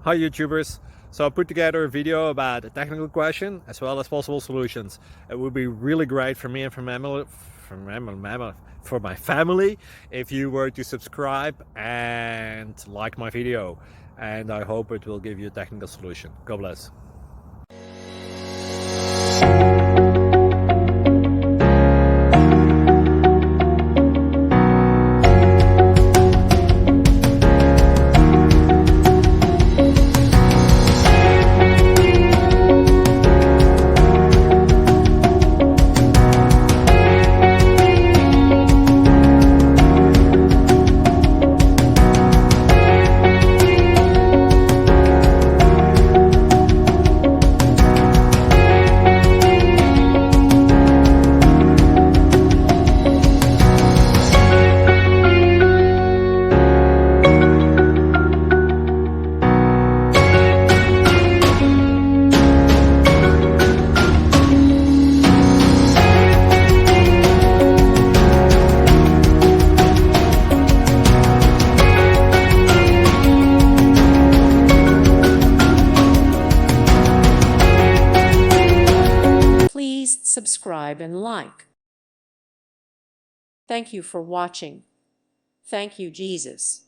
Hi YouTubers! So I put together a video about a technical question as well as possible solutions. It would be really great for me and for my family if you were to subscribe and like my video, and I hope it will give you a technical solution. God bless. Please subscribe and like. Thank you for watching. Thank you, Jesus.